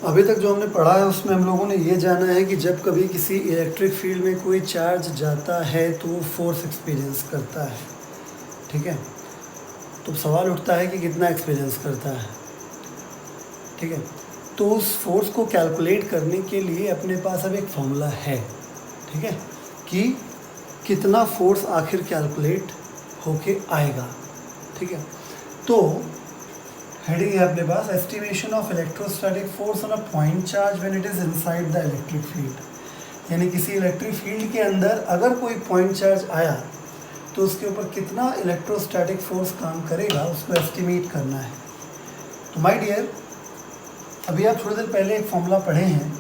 अभी तक जो हमने पढ़ा है उसमें हम लोगों ने ये जाना है कि जब कभी किसी इलेक्ट्रिक फील्ड में कोई चार्ज जाता है तो वो फोर्स एक्सपीरियंस करता है, ठीक है। तो सवाल उठता है कि कितना एक्सपीरियंस करता है, ठीक है। तो उस फोर्स को कैलकुलेट करने के लिए अपने पास अब एक फॉर्मूला है, ठीक है, कि कितना फोर्स आखिर कैलकुलेट होके आएगा, ठीक है। तो हेडिंग है अपने पास estimation of electrostatic force on a point charge when it is inside the electric field. यानी किसी इलेक्ट्रिक फील्ड के अंदर अगर कोई पॉइंट चार्ज आया तो उसके ऊपर कितना इलेक्ट्रोस्टैटिक फोर्स काम करेगा उसको एस्टिमेट करना है। तो माय डियर, अभी आप थोड़ी देर पहले एक फॉर्मूला पढ़े हैं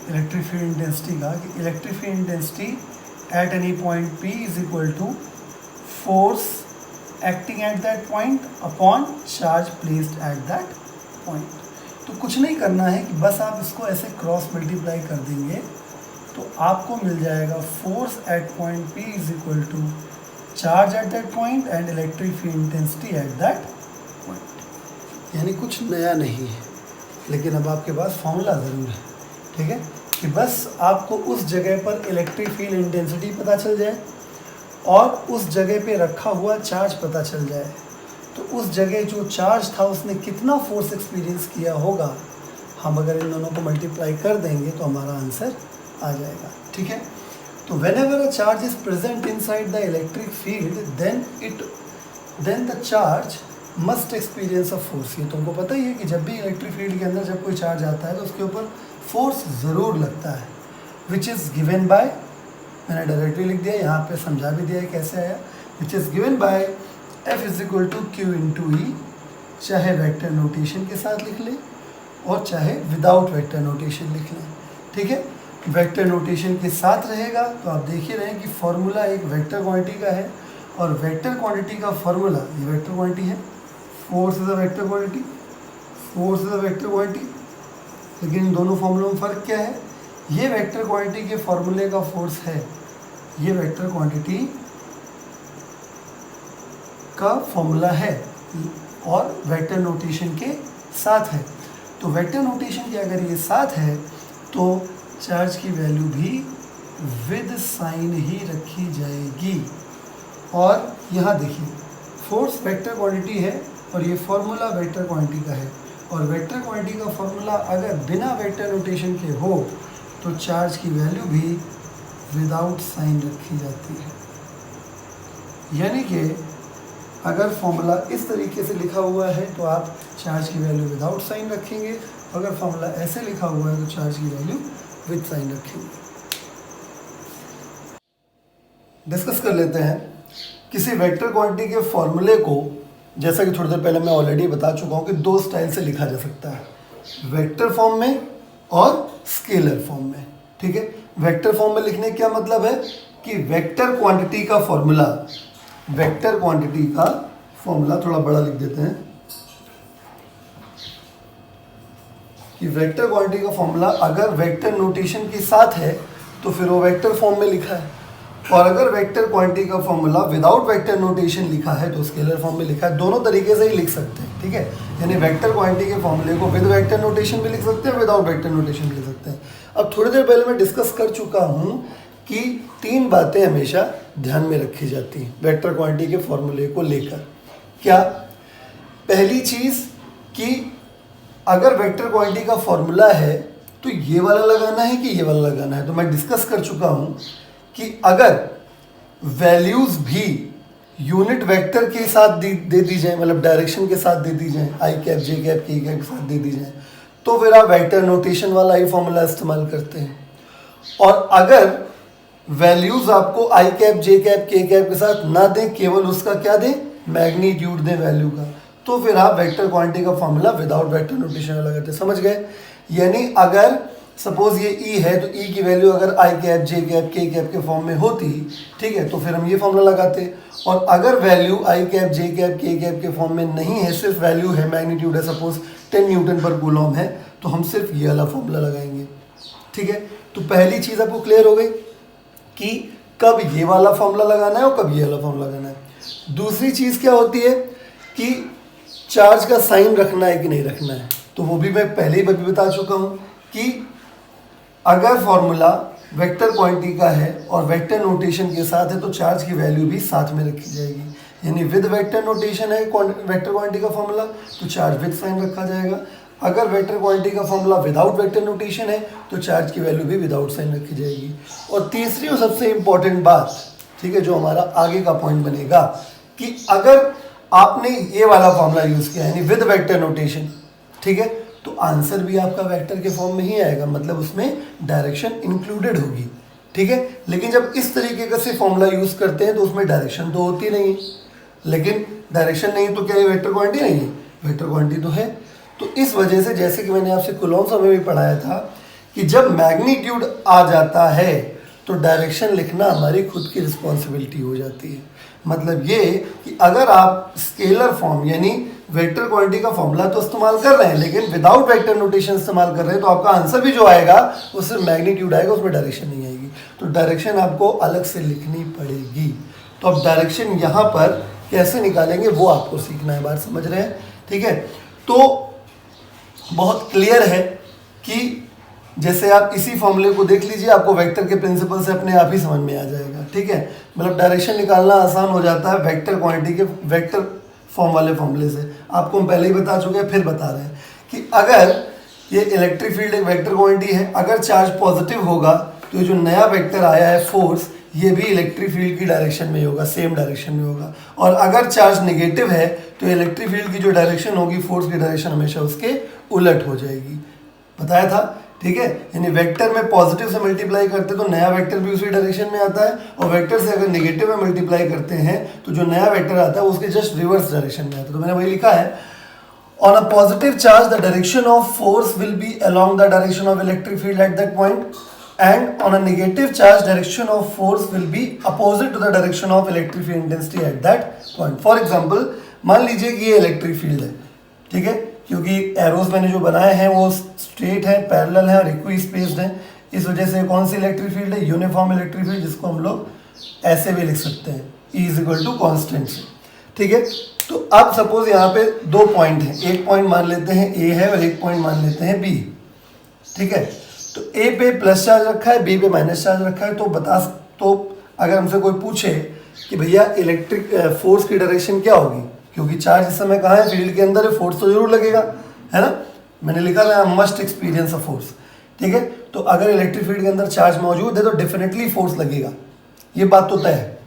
इलेक्ट्रिक फील्ड इंटेंसिटी का कि electric field intensity at any point P is equal to force acting at that point upon charge placed at that point. तो कुछ नहीं करना है कि बस आप इसको ऐसे क्रॉस मल्टीप्लाई कर देंगे तो आपको मिल जाएगा force at point P is equal to charge at that point and electric field intensity at that point. यानी कुछ नया नहीं है, लेकिन अब आपके पास फॉर्मूला ज़रूर है, ठीक है, कि बस आपको उस जगह पर इलेक्ट्रिक फील्ड इंटेंसिटी पता चल जाए और उस जगह पे रखा हुआ चार्ज पता चल जाए। तो उस जगह जो चार्ज था उसने कितना फोर्स एक्सपीरियंस किया होगा, हम अगर इन दोनों को मल्टीप्लाई कर देंगे तो हमारा आंसर आ जाएगा, ठीक है। तो whenever a charge is present inside the electric field then the charge must experience a force। ये तुमको पता ही है कि जब भी इलेक्ट्रिक फील्ड के अंदर जब कोई चार्ज आता है तो उसके ऊपर फोर्स ज़रूर लगता है, विच इज़ गिवन बाय, मैंने डायरेक्टली लिख दिया, यहाँ पे समझा भी दिया है कैसे आया, which is given by F is equal to q into E, चाहे वेक्टर नोटेशन के साथ लिख लें और चाहे विदाउट वेक्टर नोटेशन लिख लें, ठीक है। वेक्टर नोटेशन के साथ रहेगा तो आप देख ही रहे हैं कि फॉर्मूला एक वेक्टर क्वांटिटी का है और वेक्टर क्वांटिटी का फॉर्मूला, ये वेक्टर क्वांटिटी है, force is a vector quantity, force is a vector quantity, लेकिन इन दोनों फॉर्मूलों में फ़र्क क्या है, ये वेक्टर क्वांटिटी के फॉर्मूले का फोर्स है, ये वेक्टर क्वांटिटी का फॉर्मूला है और वेक्टर नोटेशन के साथ है। तो वेक्टर नोटेशन के अगर ये साथ है तो चार्ज की वैल्यू भी विद साइन ही रखी जाएगी। और यहाँ देखिए फोर्स वेक्टर क्वांटिटी है और ये फॉर्मूला वेक्टर क्वांटिटी का है, और वेक्टर क्वांटिटी का फॉर्मूला अगर बिना वेक्टर नोटेशन के हो तो चार्ज की वैल्यू भी विदाउट साइन रखी जाती है। यानी कि अगर फॉर्मूला इस तरीके से लिखा हुआ है तो आप चार्ज की वैल्यू विदाउट साइन रखेंगे, अगर फॉर्मूला ऐसे लिखा हुआ है तो चार्ज की वैल्यू विद साइन रखेंगे। डिस्कस कर लेते हैं किसी वेक्टर क्वांटिटी के फॉर्मूले को, जैसा कि थोड़ी देर पहले मैं ऑलरेडी बता चुका हूँ कि दो स्टाइल से लिखा जा सकता है, वेक्टर फॉर्म में और स्केलर फॉर्म में, ठीक है। वेक्टर फॉर्म में लिखने का क्या मतलब है कि वेक्टर क्वांटिटी का फॉर्मूला, वेक्टर क्वांटिटी का फॉर्मूला थोड़ा बड़ा लिख देते हैं कि वेक्टर क्वांटिटी का फॉर्मूला अगर वेक्टर नोटेशन के साथ है तो फिर वो वेक्टर फॉर्म में लिखा है, और अगर वेक्टर क्वांटिटी का फॉर्मूला विदाउट वेक्टर नोटेशन लिखा है तो स्केलर फॉर्म में लिखा है। दोनों तरीके से ही लिख सकते हैं, ठीक है। यानी वेक्टर क्वांटिटी के फॉर्मूले को विद वेक्टर नोटेशन भी लिख सकते हैं, विदाउट वेक्टर नोटेशन भी लिख सकते हैं। अब थोड़ी देर पहले मैं डिस्कस कर चुका हूँ कि तीन बातें हमेशा ध्यान में रखी जाती हैं वेक्टर क्वांटिटी के फॉर्मूले को लेकर। क्या? पहली चीज़ कि अगर वेक्टर क्वांटिटी का फॉर्मूला है तो ये वाला लगाना है कि ये वाला लगाना है। तो मैं डिस्कस कर चुका हूँ कि अगर वैल्यूज भी यूनिट वेक्टर के साथ दे दी जाए, मतलब डायरेक्शन के साथ दे दी जाए, आई कैप जे कैप के कैप के साथ दे दी जाए, तो फिर आप वेक्टर नोटेशन वाला ही फॉर्मूला इस्तेमाल करते हैं। और अगर वैल्यूज आपको आई कैप जे कैप के कैप के साथ ना दें, केवल उसका क्या दें, मैग्नीट्यूड दें वैल्यू का, तो फिर आप वेक्टर क्वांटिटी का फॉर्मूला विदाउट वेक्टर नोटेशन वाला करते हैं। समझ गए? यानी अगर सपोज ये ई है तो ई की वैल्यू अगर आई कैप जे कैप के कैप के फॉर्म में होती, ठीक है, तो फिर हम ये फॉर्मूला लगाते। और अगर वैल्यू आई कैप जे कैप के कैप के फॉर्म में नहीं है, सिर्फ वैल्यू है, मैग्नीट्यूड है, सपोज 10 न्यूटन पर कूलम है, तो हम सिर्फ ये वाला फॉर्मूला लगाएंगे, ठीक है। तो पहली चीज़ आपको क्लियर हो गई कि कब ये वाला फॉर्मूला लगाना है और कब ये वाला फॉर्मूला लगाना है। दूसरी चीज़ क्या होती है कि चार्ज का साइन रखना है कि नहीं रखना है। तो वो भी मैं पहले ही बता चुका हूँ कि अगर फॉर्मूला वेक्टर क्वांटिटी का है और वेक्टर नोटेशन के साथ है तो चार्ज की वैल्यू भी साथ में रखी जाएगी। यानी विद वेक्टर नोटेशन है वेक्टर क्वांटिटी का फॉर्मूला तो चार्ज विद साइन रखा जाएगा। अगर वेक्टर क्वांटिटी का फॉर्मूला विदाउट वेक्टर नोटेशन है तो चार्ज की वैल्यू भी विदाउट साइन रखी जाएगी। और तीसरी और सबसे इंपॉर्टेंट बात, ठीक है, जो हमारा आगे का पॉइंट बनेगा कि अगर आपने ये वाला फॉर्मूला यूज़ किया यानी विद वेक्टर नोटेशन, ठीक है, तो आंसर भी आपका वेक्टर के फॉर्म में ही आएगा, मतलब उसमें डायरेक्शन इंक्लूडेड होगी, ठीक है। लेकिन जब इस तरीके का से फॉर्मूला यूज़ करते हैं तो उसमें डायरेक्शन तो होती नहीं, लेकिन डायरेक्शन नहीं तो क्या ये वेक्टर क्वांटिटी नहीं है? वेक्टर क्वांटिटी तो है। तो इस वजह से जैसे कि मैंने आपसे कूलॉम्स में भी पढ़ाया था कि जब मैग्नीट्यूड आ जाता है तो डायरेक्शन लिखना हमारी खुद की रिस्पॉन्सिबिलिटी हो जाती है। मतलब ये कि अगर आप स्केलर फॉर्म यानी वेक्टर क्वांटिटी का फॉर्मूला तो इस्तेमाल कर रहे हैं लेकिन विदाउट वेक्टर नोटेशन इस्तेमाल कर रहे हैं तो आपका आंसर भी जो आएगा वो सिर्फ मैग्नीट्यूड आएगा, उसमें डायरेक्शन नहीं आएगी। तो डायरेक्शन आपको अलग से लिखनी पड़ेगी। तो अब डायरेक्शन यहाँ पर कैसे निकालेंगे वो आपको सीखना है, बात समझ रहे हैं? ठीक है, तो बहुत क्लियर है कि जैसे आप इसी फॉर्मूले को देख लीजिए, आपको वेक्टर के प्रिंसिपल से अपने आप ही समझ में आ जाएगा, ठीक है। मतलब डायरेक्शन निकालना आसान हो जाता है वेक्टर क्वांटिटी के वेक्टर फॉर्म वाले फॉर्मूले से। आपको हम पहले ही बता चुके हैं, फिर बता रहे हैं कि अगर ये इलेक्ट्रिक फील्ड एक वेक्टर क्वांटिटी है, अगर चार्ज पॉजिटिव होगा तो ये जो नया वेक्टर आया है फोर्स, ये भी इलेक्ट्रिक फील्ड की डायरेक्शन में होगा, सेम डायरेक्शन में होगा। और अगर चार्ज नेगेटिव है तो इलेक्ट्रिक फील्ड की जो डायरेक्शन होगी फोर्स की डायरेक्शन हमेशा उसके उलट हो जाएगी। बताया था, ठीक है। यानी वेक्टर में पॉजिटिव से मल्टीप्लाई करते तो नया वेक्टर भी उसी डायरेक्शन में आता है, और वेक्टर से अगर नेगेटिव में मल्टीप्लाई करते हैं तो जो नया वेक्टर आता है उसके जस्ट रिवर्स डायरेक्शन में आता है। तो मैंने वही लिखा है, on a positive charge the direction of force will be along the direction of electric field at that point, and on a negative charge direction of force will be opposite to the direction of electric field intensity at that point. For example, मान लीजिए कि ये electric field है, ठीक है, क्योंकि arrows मैंने जो बनाए हैं वो स्ट्रेट है, पैरेलल है और इक्वी स्पेस्ड है, इस वजह से कौन सी इलेक्ट्रिक फील्ड है? यूनिफॉर्म इलेक्ट्रिक फील्ड, जिसको हम लोग ऐसे भी लिख सकते हैं E इक्वल टू कॉन्स्टेंट से, ठीक है। तो अब सपोज यहाँ पे दो पॉइंट हैं, एक पॉइंट मान लेते हैं A है और एक पॉइंट मान लेते हैं B, ठीक है। तो A पे प्लस चार्ज रखा है, B पे माइनस चार्ज रखा है। तो अगर हमसे कोई पूछे कि भैया इलेक्ट्रिक फोर्स की डायरेक्शन क्या होगी, क्योंकि चार्ज इस समय कहाँ है? फील्ड के अंदर है, फोर्स तो जरूर लगेगा, है ना। मैंने लिखा था मस्ट एक्सपीरियंस अ फोर्स, ठीक है। तो अगर इलेक्ट्रिक फील्ड के अंदर चार्ज मौजूद है तो डेफिनेटली फोर्स लगेगा, ये बात तो तय है,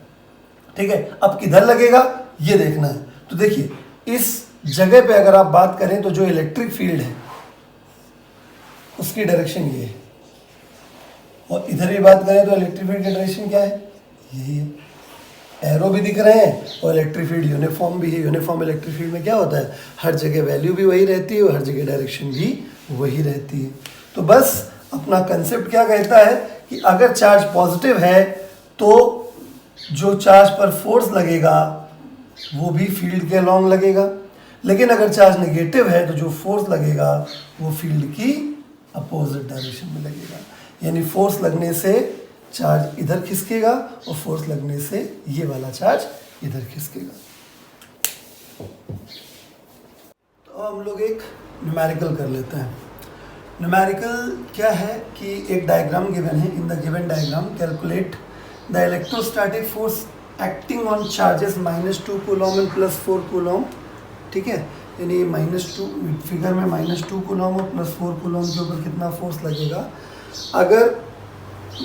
ठीक है। अब किधर लगेगा ये देखना है। तो देखिए इस जगह पे अगर आप बात करें तो जो इलेक्ट्रिक फील्ड है उसकी डायरेक्शन ये है, और इधर भी बात करें तो इलेक्ट्रिक फील्ड की डायरेक्शन क्या है? यही है। एरो भी दिख रहे हैं और इलेक्ट्रिक फील्ड यूनिफॉर्म भी है। यूनिफॉर्म इलेक्ट्रिक फील्ड में क्या होता है? हर जगह वैल्यू भी वही रहती है और हर जगह डायरेक्शन भी वही रहती है। तो बस अपना कंसेप्ट क्या कहता है कि अगर चार्ज पॉजिटिव है तो जो चार्ज पर फोर्स लगेगा वो भी फील्ड के अलॉन्ग लगेगा, लेकिन अगर चार्ज नेगेटिव है तो जो फोर्स लगेगा वो फील्ड की अपोजिट डायरेक्शन में लगेगा। यानी फोर्स लगने से चार्ज इधर खिसकेगा और फोर्स लगने से ये वाला चार्ज इधर खिसकेगा। तो हम लोग एक न्यूमेरिकल कर लेते हैं। न्यूमेरिकल क्या है कि एक डायग्राम गिवन है, in the given diagram calculate the electrostatic force acting on charges -2 Coulomb and +4 Coulomb, ठीक है। यानी -2 फिगर में -2 कूलॉम और +4 कूलॉम के ऊपर कितना फोर्स लगेगा अगर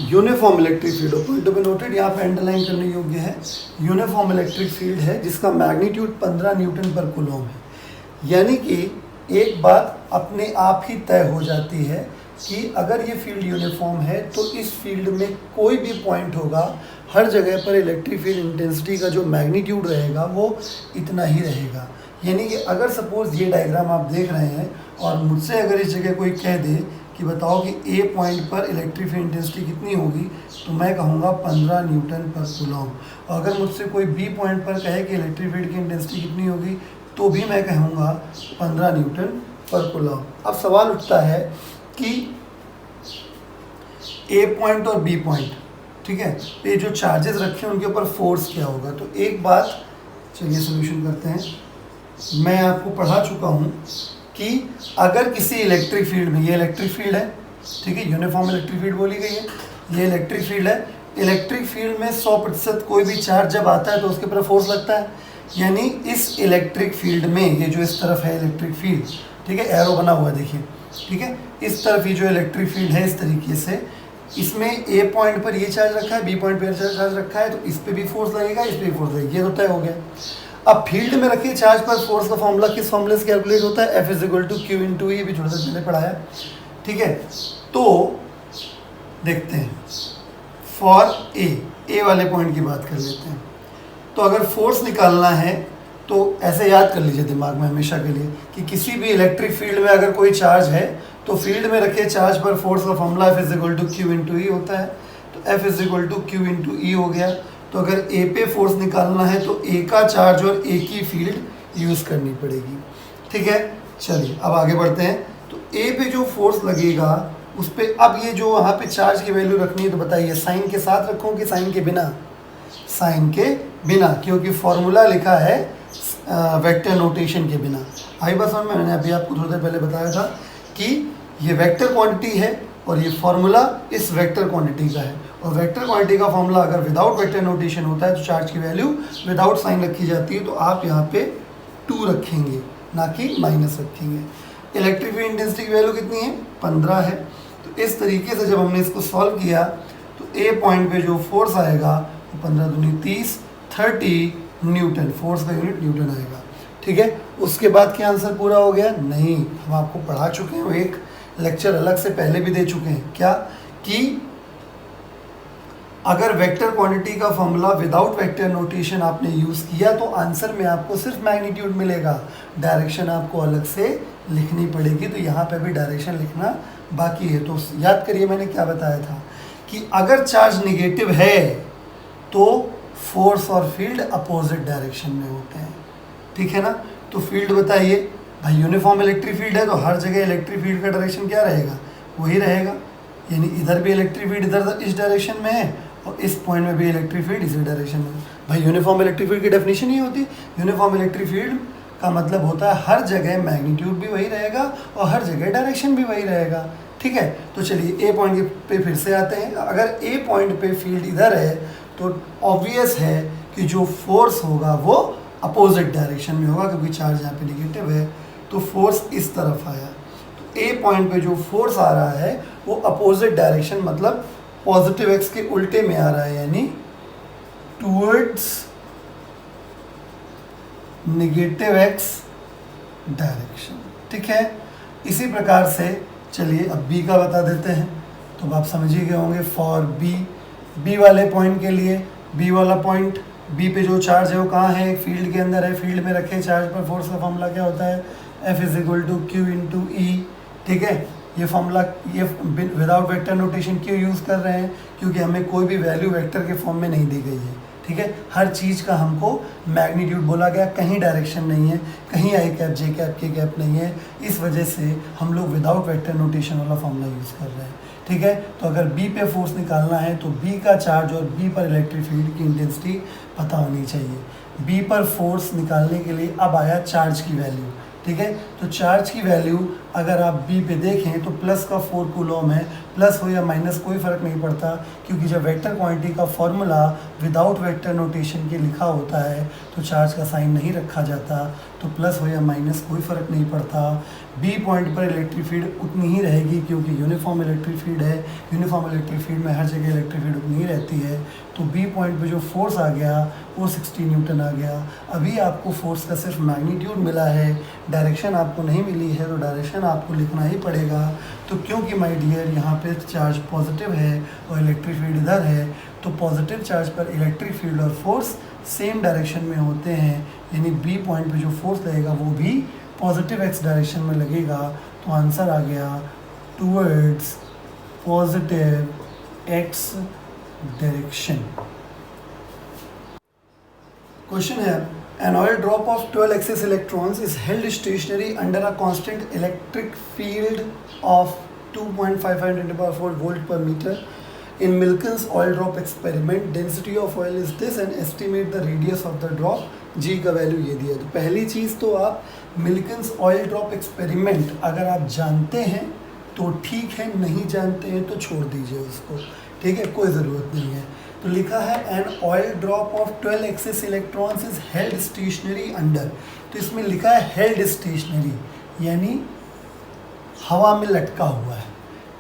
यूनिफॉर्म इलेक्ट्रिक फील्ड हो। पॉइंट पे नोटेड, यहाँ पे अंडरलाइन करने योग्य है, यूनिफॉर्म इलेक्ट्रिक फील्ड है जिसका मैग्नीट्यूड 15 न्यूटन पर कूलॉम है। यानी कि एक बात अपने आप ही तय हो जाती है कि अगर ये फील्ड यूनिफॉर्म है तो इस फील्ड में कोई भी पॉइंट होगा, हर जगह पर इलेक्ट्रिक फील्ड इंटेंसिटी का जो मैग्नीट्यूड रहेगा वो इतना ही रहेगा। यानी कि अगर सपोज ये डायग्राम आप देख रहे हैं और मुझसे अगर इस जगह कोई कह दे कि बताओ कि ए पॉइंट पर इलेक्ट्रिक फील्ड इंटेंसिटी कितनी होगी, तो मैं कहूँगा 15 न्यूटन पर कूलॉम। और अगर मुझसे कोई बी पॉइंट पर कहे कि इलेक्ट्रिक फील्ड की इंटेंसिटी कितनी होगी तो भी मैं कहूँगा 15 न्यूटन पर कूलॉम। अब सवाल उठता है कि ए पॉइंट और बी पॉइंट, ठीक है, ये जो चार्जेस रखे हैं उनके ऊपर फोर्स क्या होगा। तो एक बात, चलिए सोल्यूशन करते हैं। मैं आपको पढ़ा चुका हूँ कि अगर किसी इलेक्ट्रिक फील्ड में, ये इलेक्ट्रिक फील्ड है, ठीक है, यूनिफॉर्म इलेक्ट्रिक फील्ड बोली गई है, ये इलेक्ट्रिक फील्ड है, इलेक्ट्रिक फील्ड में 100% कोई भी चार्ज जब आता है तो उसके ऊपर फोर्स लगता है। यानी इस इलेक्ट्रिक फील्ड में, ये जो इस तरफ है इलेक्ट्रिक फील्ड, ठीक है, एरो बना हुआ है देखिए, ठीक है, इस तरफ ये जो इलेक्ट्रिक फील्ड है इस तरीके से, इसमें ए पॉइंट पर ये चार्ज रखा है, बी पॉइंट पर चार्ज रखा है, तो इस पर भी फोर्स लगेगा, इस पर भी फोर्स लगेगा, ये तो तय हो गया। अब फील्ड में रखे चार्ज पर फोर्स का फॉर्मूला किस फॉर्मूले से कैलकुलेट होता है? F = Q × E, भी थोड़ा सा पहले पढ़ाया, ठीक है। तो देखते हैं फॉर ए वाले पॉइंट की बात कर लेते हैं। तो अगर फोर्स निकालना है तो ऐसे याद कर लीजिए दिमाग में हमेशा के लिए कि किसी भी इलेक्ट्रिक फील्ड में अगर कोई चार्ज है तो फील्ड में रखे चार्ज पर फोर्स का फॉर्मूला F = Q × E होता है। तो F = Q × E हो गया। तो अगर ए पे फोर्स निकालना है तो ए का चार्ज और ए की फील्ड यूज़ करनी पड़ेगी, ठीक है। चलिए अब आगे बढ़ते हैं। तो ए पे जो फोर्स लगेगा उस पर अब ये जो वहाँ पे चार्ज की वैल्यू रखनी है, तो बताइए साइन के साथ रखूँ कि साइन के बिना? साइन के बिना, क्योंकि फॉर्मूला लिखा है वेक्टर नोटेशन के बिना। आई बात समझ में? मैंने अभी आपको थोड़ी देर पहले बताया था कि ये वेक्टर क्वांटिटी है और ये फॉर्मूला इस वेक्टर क्वांटिटी का है, और वेक्टर क्वांटिटी का फॉर्मूला अगर विदाउट वेक्टर नोटेशन होता है तो चार्ज की वैल्यू विदाउट साइन रखी जाती है। तो आप यहाँ पे 2 रखेंगे, ना कि माइनस रखेंगे। इलेक्ट्रिक फील्ड इंटेंसिटी की वैल्यू कितनी है? 15 है। तो इस तरीके से जब हमने इसको सॉल्व किया तो ए पॉइंट पे जो फोर्स आएगा वो 15 दूनी 30, 30 न्यूटन, फोर्स का यूनिट न्यूटन आएगा, ठीक है। उसके बाद क्या आंसर पूरा हो गया? नहीं, हम आपको पढ़ा चुके हैं, एक लेक्चर अलग से पहले भी दे चुके हैं, क्या कि अगर वेक्टर क्वांटिटी का फॉर्मूला विदाउट वेक्टर नोटेशन आपने यूज़ किया तो आंसर में आपको सिर्फ मैग्नीट्यूड मिलेगा, डायरेक्शन आपको अलग से लिखनी पड़ेगी। तो यहाँ पे भी डायरेक्शन लिखना बाकी है। तो याद करिए मैंने क्या बताया था कि अगर चार्ज निगेटिव है तो फोर्स और फील्ड अपोजिट डायरेक्शन में होते हैं, ठीक है ना। तो फील्ड बताइए भाई, यूनिफॉर्म इलेक्ट्रिक फील्ड है तो हर जगह इलेक्ट्रिक फील्ड का डायरेक्शन क्या रहेगा? वही रहेगा। यानी इधर भी इलेक्ट्रिक फील्ड इधर इस डायरेक्शन में है और इस पॉइंट में भी इलेक्ट्रिक फील्ड इसी डायरेक्शन में। भाई यूनिफॉर्म इलेक्ट्रिक फील्ड की डेफिनेशन ही होती है, यूनिफॉर्म इलेक्ट्रिक फील्ड का मतलब होता है हर जगह मैग्नीट्यूड भी वही रहेगा और हर जगह डायरेक्शन भी वही रहेगा, ठीक है। तो चलिए ए पॉइंट पे फिर से आते हैं। अगर ए पॉइंट पे फील्ड इधर है तो ऑब्वियस है कि जो फोर्स होगा वो अपोजिट डायरेक्शन में होगा, क्योंकि चार्ज यहाँ पे निगेटिव है। तो फोर्स इस तरफ आया, तो ए पॉइंट पे जो फोर्स आ रहा है वो अपोजिट डायरेक्शन मतलब पॉजिटिव एक्स के उल्टे में आ रहा है, यानी टूवर्ड्स नेगेटिव एक्स डायरेक्शन, ठीक है। इसी प्रकार से चलिए अब बी का बता देते हैं। तो आप समझ ही गए होंगे फॉर बी वाले पॉइंट के लिए, बी वाला पॉइंट, बी पे जो चार्ज है वो कहाँ है? फील्ड के अंदर है। फील्ड में रखे चार्ज पर फोर्स का फॉर्मूला क्या होता है? F = Q × E, ठीक है। ये फॉर्मूला ये विदाउट वेक्टर नोटेशन क्यों यूज़ कर रहे हैं? क्योंकि हमें कोई भी वैल्यू वेक्टर के फॉर्म में नहीं दी गई है, ठीक है। हर चीज़ का हमको मैग्नीट्यूड बोला गया, कहीं डायरेक्शन नहीं है, कहीं आई कैप जे कैप के कैप नहीं है। इस वजह से हम लोग विदाउट वेक्टर नोटेशन वाला फॉर्मूला यूज़ कर रहे हैं, ठीक है। तो अगर बी पे फोर्स निकालना है तो बी का चार्ज और बी पर इलेक्ट्रिक फील्ड की इंटेंसिटी पता होनी चाहिए। बी पर फोर्स निकालने के लिए अब आया चार्ज की वैल्यू, ठीक है। तो चार्ज की वैल्यू अगर आप बी पे देखें तो प्लस का 4 कूलम है, प्लस हो या माइनस कोई फ़र्क नहीं पड़ता, क्योंकि जब वेक्टर क्वांटिटी का फॉर्मूला विदाउट वेक्टर नोटेशन के लिखा होता है तो चार्ज का साइन नहीं रखा जाता, तो प्लस हो या माइनस कोई फ़र्क नहीं पड़ता। बी पॉइंट पर इलेक्ट्रिक फील्ड उतनी ही रहेगी क्योंकि यूनिफॉर्म इलेक्ट्रिक फील्ड है, यूनिफॉर्म इलेक्ट्रिक फील्ड में हर जगह इलेक्ट्रिक फील्ड उतनी ही रहती है। तो बी पॉइंट पे जो फोर्स आ गया वो 60 न्यूटन आ गया। अभी आपको फोर्स का सिर्फ मैग्नीट्यूड मिला है, डायरेक्शन आपको नहीं मिली है, तो डायरेक्शन आपको लिखना ही पड़ेगा। तो क्योंकि माय डियर यहाँ पे चार्ज पॉजिटिव है और इलेक्ट्रिक फील्ड इधर है, तो पॉजिटिव चार्ज पर इलेक्ट्रिक फील्ड और फोर्स सेम डायरेक्शन में होते हैं, यानी बी पॉइंट पे जो फोर्स लगेगा वो भी पॉजिटिव एक्स डायरेक्शन में लगेगा। तो आंसर आ गया towards positive x direction. Question है, an oil drop of 12 excess electrons is held stationary under a constant electric field of 2.55 × 10⁴ volt per meter. In Milken's oil drop experiment, density of oil is this and estimate the radius of the drop. जी का value ये दिया। तो पहली चीज़ तो आप मिल्किंस oil drop experiment अगर आप जानते हैं तो ठीक है, नहीं जानते हैं तो छोड़ दीजिए उसको, ठीक है, कोई ज़रूरत नहीं है। तो लिखा है an oil drop of 12 excess electrons is held stationary under. तो इसमें लिखा है हेल्ड स्टेशनरी, यानी हवा में लटका हुआ है,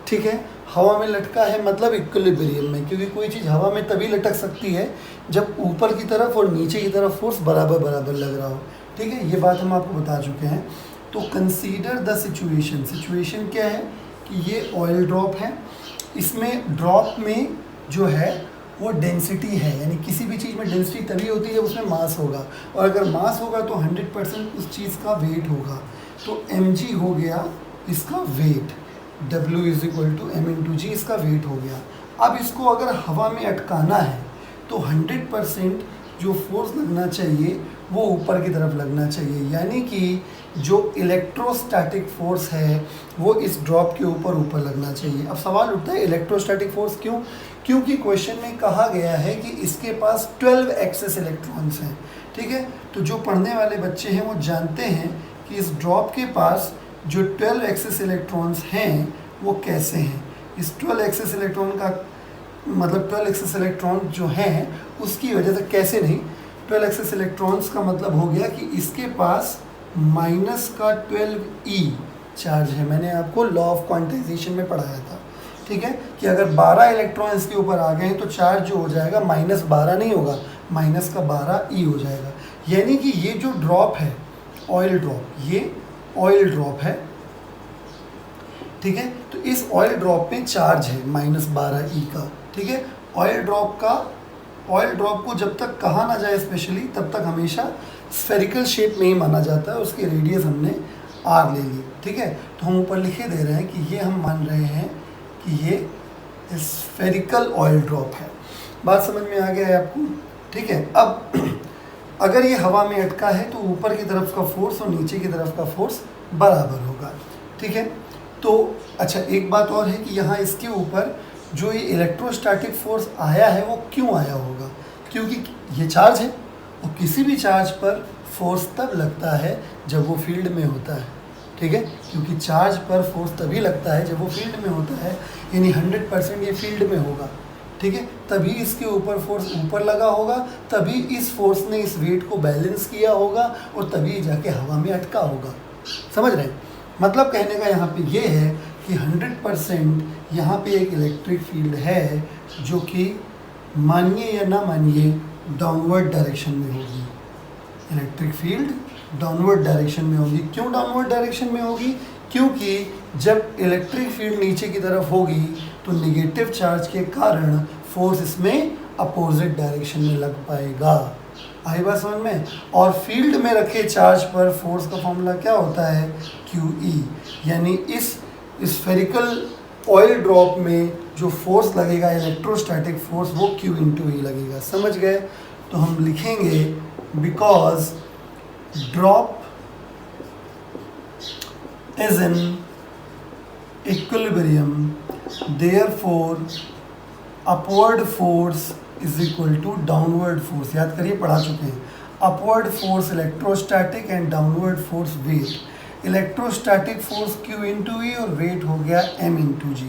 ठीक है। हवा में लटका है मतलब इक्विलिब्रियम में, क्योंकि कोई चीज़ हवा में तभी लटक सकती है जब ऊपर की तरफ और नीचे की तरफ फोर्स बराबर बराबर लग रहा हो, ठीक है। ये बात हम आपको बता चुके हैं। तो कंसीडर द सिचुएशन, सिचुएशन क्या है कि ये ऑयल ड्रॉप है, इसमें ड्रॉप में जो है वो डेंसिटी है, यानी किसी भी चीज़ में डेंसिटी तभी होती है जब उसमें मास होगा, और अगर मास होगा तो 100% उस चीज़ का वेट होगा। तो mg हो गया इसका वेट, W = m/g इसका वेट हो गया। अब इसको अगर हवा में अटकाना है तो 100% जो फोर्स लगना चाहिए वो ऊपर की तरफ लगना चाहिए, यानी कि जो इलेक्ट्रोस्टैटिक फोर्स है वो इस ड्रॉप के ऊपर लगना चाहिए। अब सवाल उठता है इलेक्ट्रोस्टैटिक फोर्स क्यों? क्योंकि क्वेश्चन में कहा गया है कि इसके पास 12 एक्सेस इलेक्ट्रॉन्स हैं, ठीक है। तो जो पढ़ने वाले बच्चे हैं वो जानते हैं कि इस ड्रॉप के पास जो 12 एक्सेस इलेक्ट्रॉन्स हैं वो कैसे हैं। इस 12 एक्सेस इलेक्ट्रॉन का मतलब 12 एक्सेस इलेक्ट्रॉन जो हैं उसकी वजह से, कैसे नहीं, 12 एक्सेस इलेक्ट्रॉन्स का मतलब हो गया कि इसके पास -12e चार्ज है। मैंने आपको लॉ ऑफ क्वांटाइजेशन में पढ़ाया था, ठीक है, कि अगर 12 इलेक्ट्रॉन इसके ऊपर आ गए तो चार्ज जो हो जाएगा -12 नहीं होगा, -12e हो जाएगा। यानी कि ये जो ड्रॉप है ऑयल ड्रॉप, ये ऑयल ड्रॉप है, ठीक है। तो इस ऑयल ड्रॉप में चार्ज है -12e का, ठीक है। ऑयल ड्रॉप को जब तक कहा ना जाए स्पेशली तब तक हमेशा स्फेरिकल शेप में ही माना जाता है। उसकी रेडियस हमने r ले ली, ठीक है। तो हम ऊपर लिखे दे रहे हैं कि ये हम मान रहे हैं कि ये स्फेरिकल ऑयल ड्रॉप है। बात समझ में आ गया है आपको, ठीक है। अब अगर ये हवा में अटका है तो ऊपर की तरफ का फोर्स और नीचे की तरफ का फोर्स बराबर होगा, ठीक है। तो अच्छा, एक बात और है कि यहाँ इसके ऊपर जो ये इलेक्ट्रोस्टैटिक फोर्स आया है वो क्यों आया होगा? क्योंकि ये चार्ज है, और किसी भी चार्ज पर फोर्स तब लगता है जब वो फील्ड में होता है, ठीक है। क्योंकि चार्ज पर फोर्स तभी लगता है जब वो फील्ड में होता है, यानी 100% ये फील्ड में होगा, ठीक है। तभी इसके ऊपर फोर्स ऊपर लगा होगा, तभी इस फोर्स ने इस वेट को बैलेंस किया होगा, और तभी जाके हवा में अटका होगा। समझ रहे हैं? मतलब कहने का यहाँ पे ये है कि 100% यहाँ पे एक इलेक्ट्रिक फील्ड है जो कि मानिए या ना मानिए डाउनवर्ड डायरेक्शन में होगी। इलेक्ट्रिक फील्ड डाउनवर्ड डायरेक्शन में होगी। क्यों डाउनवर्ड डायरेक्शन में होगी? क्योंकि जब इलेक्ट्रिक फील्ड नीचे की तरफ होगी तो निगेटिव चार्ज के कारण फोर्स इसमें अपोजिट डायरेक्शन में लग पाएगा। आई बात समझ में? और फील्ड में रखे चार्ज पर फोर्स का फॉर्मूला क्या होता है? QE। यानी इस स्फेरिकल ऑयल ड्रॉप में जो फोर्स लगेगा इलेक्ट्रोस्टैटिक फोर्स वो Q × E लगेगा। समझ गए? तो हम लिखेंगे because drop is in equilibrium therefore upward force is equal to downward force. याद करिए, पढ़ा चुके हैं। Upward force electrostatic and downward force weight. Electrostatic force Q × E और वेट हो गया M × G।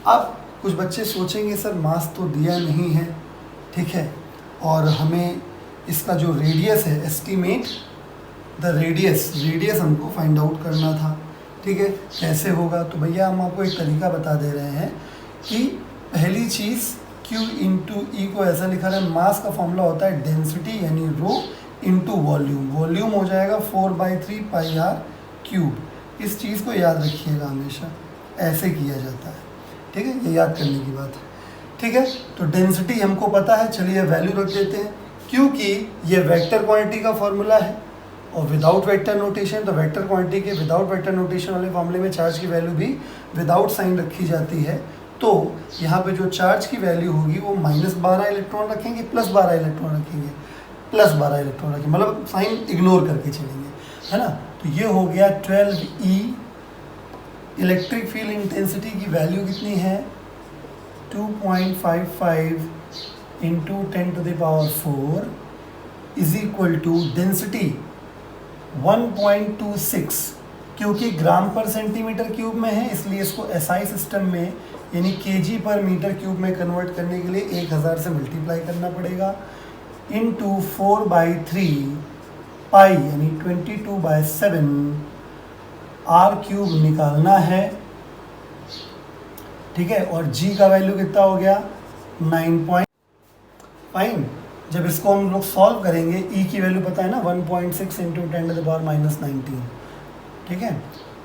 अब कुछ बच्चे सोचेंगे सर मास तो दिया नहीं है, ठीक है, और हमें इसका जो रेडियस है एस्टीमेट द रेडियस हमको फाइंड आउट करना था, ठीक है, कैसे होगा? तो भैया हम आपको एक तरीका बता दे रहे हैं कि पहली चीज़ Q × E को ऐसा लिखा है, मास का फॉर्मूला होता है डेंसिटी यानी रो इंटू वॉल्यूम। वॉल्यूम हो जाएगा 4/3 πr³। इस चीज़ को याद रखिएगा, हमेशा ऐसे किया जाता है, ठीक है, ये याद करने की बात है, ठीक है। तो डेंसिटी हमको पता है, चलिए वैल्यू रख देते हैं, क्योंकि ये वेक्टर क्वांटिटी का फॉर्मूला है और विदाउट वेक्टर नोटेशन, तो वेक्टर क्वांटिटी के विदाउट वेक्टर नोटेशन वाले मामले में चार्ज की वैल्यू भी विदाउट साइन रखी जाती है। तो यहाँ पे जो चार्ज की वैल्यू होगी वो -12 इलेक्ट्रॉन रखेंगे, +12 इलेक्ट्रॉन रखेंगे, +12 इलेक्ट्रॉन रखेंगे, मतलब साइन इग्नोर करके चलेंगे, है ना। तो ये हो गया 12E। इलेक्ट्रिक फील्ड इंटेंसिटी की वैल्यू कितनी है? 2.55 × 10⁴ इज इक्वल टू डेंसिटी 1.26, क्योंकि ग्राम पर सेंटीमीटर क्यूब में है इसलिए इसको एसआई सिस्टम में यानी केजी पर मीटर क्यूब में कन्वर्ट करने के लिए 1000 से मल्टीप्लाई करना पड़ेगा, इनटू 4/3 पाई यानी 22/7 आर क्यूब निकालना है, ठीक है। और जी का वैल्यू कितना हो गया 9. फाइन। जब इसको हम लोग सॉल्व करेंगे, ई की वैल्यू पता है ना 1.6 इंटू 10⁻⁻19, ठीक है।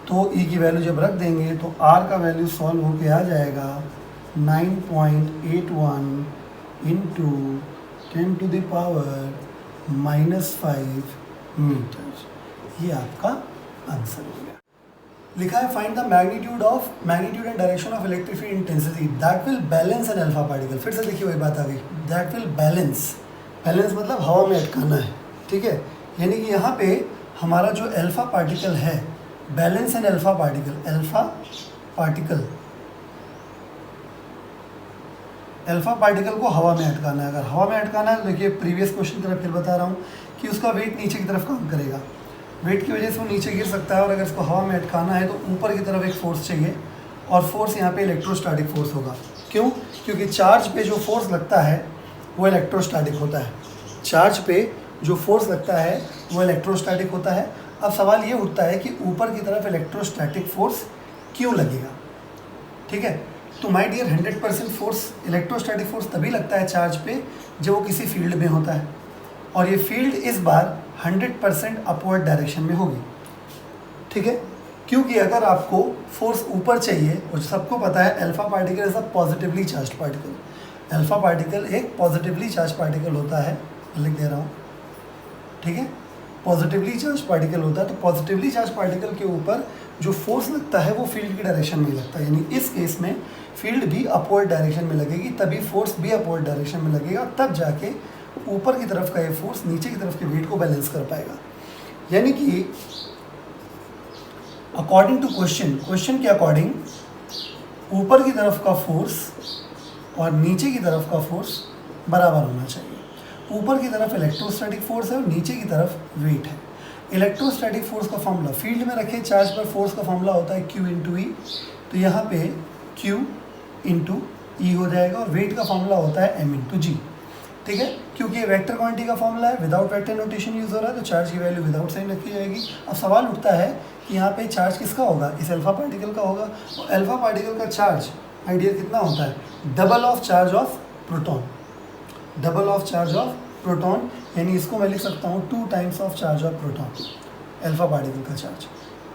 तो ई की वैल्यू जब रख देंगे तो आर का वैल्यू सॉल्व होके आ जाएगा 9.81 इंटू 10⁻⁻5 मीटर। ये आपका आंसर हो गया। लिखा है find the magnitude and direction of electric field intensity that will balance an alpha particle. फिर से देखिए वही बात आ गई, दैट विल बैलेंस मतलब हवा में अटकाना है, ठीक है। यानी कि यहाँ पे हमारा जो अल्फा पार्टिकल है, बैलेंस एन अल्फा पार्टिकल को हवा में अटकाना है। अगर हवा में अटकाना है तो देखिए प्रीवियस क्वेश्चन की तरफ फिर बता रहा हूँ कि उसका वेट नीचे की तरफ काम करेगा, वेट की वजह से वो नीचे गिर सकता है। और अगर इसको हवा में अटकाना है तो ऊपर की तरफ एक फोर्स चाहिए, और फोर्स यहाँ पे इलेक्ट्रोस्टैटिक फोर्स होगा। क्यों? क्योंकि चार्ज पे जो फोर्स लगता है वो इलेक्ट्रोस्टैटिक होता है। चार्ज पे जो फोर्स लगता है वो इलेक्ट्रोस्टैटिक होता है। अब सवाल ये उठता है कि ऊपर की तरफ इलेक्ट्रोस्टैटिक फोर्स क्यों लगेगा, ठीक है। तो my dear 100% force, electrostatic force तभी लगता है चार्ज पे जब वो किसी फील्ड में होता है, और ये फील्ड इस बार 100% अपवर्ड डायरेक्शन में होगी, ठीक है। क्योंकि अगर आपको फोर्स ऊपर चाहिए, और सबको पता है alpha particle is a positively charge particle, alpha particle एक पॉजिटिवली चार्ज पार्टिकल होता है, लिख दे रहा हूँ, ठीक है। पॉजिटिवली चार्ज पार्टिकल होता है, तो पॉजिटिवली चार्ज पार्टिकल के ऊपर जो फोर्स लगता है वो फील्ड की डायरेक्शन में लगता है। यानी इस केस में फील्ड भी अपवर्ड डायरेक्शन में लगेगी, तभी फोर्स भी अपवर्ड डायरेक्शन में लगेगा, तब जाके ऊपर की तरफ का ये फोर्स नीचे की तरफ के वेट को बैलेंस कर पाएगा। यानी कि अकॉर्डिंग टू क्वेश्चन के अकॉर्डिंग ऊपर की तरफ का फोर्स और नीचे की तरफ का फोर्स बराबर होना चाहिए। ऊपर की तरफ इलेक्ट्रोस्टैटिक फोर्स है और नीचे की तरफ वेट है। इलेक्ट्रोस्टैटिक फोर्स का फॉर्मूला, फील्ड में रखे चार्ज पर फोर्स का फॉर्मूला होता है Q इंटू ई, तो यहाँ पे Q इंटू ई हो जाएगा, और वेट का फॉर्मूला होता है M इंटू जी, ठीक है। क्योंकि ये वेक्टर क्वांटिटी का फॉर्मूला है, विदाउट वेक्टर नोटेशन यूज हो रहा है, तो चार्ज की वैल्यू विदाउट साइन रखी जाएगी। अब सवाल उठता है कि यहाँ पे चार्ज किसका होगा, इस अल्फा पार्टिकल का होगा। और अल्फा पार्टिकल का चार्ज आइडिया कितना होता है, double of charge of proton, double of charge of proton, यानी इसको मैं लिख सकता हूँ 2 times of charge of proton, alpha particle का चार्ज,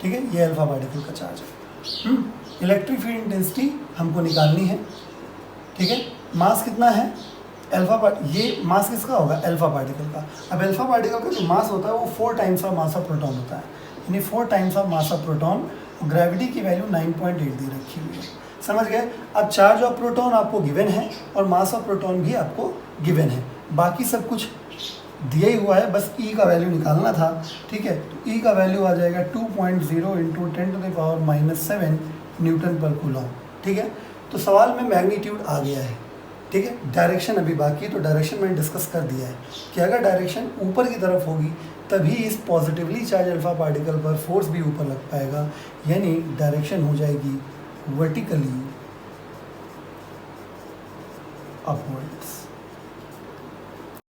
ठीक है। ये अल्फा पार्टिकल का चार्ज है। इलेक्ट्रिक फील्ड इंटेंसिटी हमको निकालनी है, ठीक है। मास कितना है ये मास किसका होगा, अल्फा पार्टिकल का। अब अल्फा पार्टिकल का जो मास होता है वो 4 times of mass of proton होता है, यानी 4 times of mass of proton. Gravity की वैल्यू 9.8 दे रखी हुई है, समझ गए। अब चार्ज ऑफ प्रोटॉन आपको गिवन है और मास ऑफ प्रोटॉन भी आपको गिवन है, बाकी सब कुछ दिया ही हुआ है, बस ई का वैल्यू निकालना था, ठीक है। तो ई का वैल्यू आ जाएगा 2.0 इंटू 10⁻⁻7 न्यूटन पर कूलॉम, ठीक है। तो सवाल में मैग्नीट्यूड आ गया है, ठीक है। डायरेक्शन अभी बाकी है, तो डायरेक्शन मैंने डिस्कस कर दिया है कि अगर डायरेक्शन ऊपर की तरफ होगी तभी इस पॉजिटिवली चार्ज अल्फा पार्टिकल पर फोर्स भी ऊपर लग पाएगा, यानी डायरेक्शन हो जाएगी वर्टिकली अपवर्ड्स।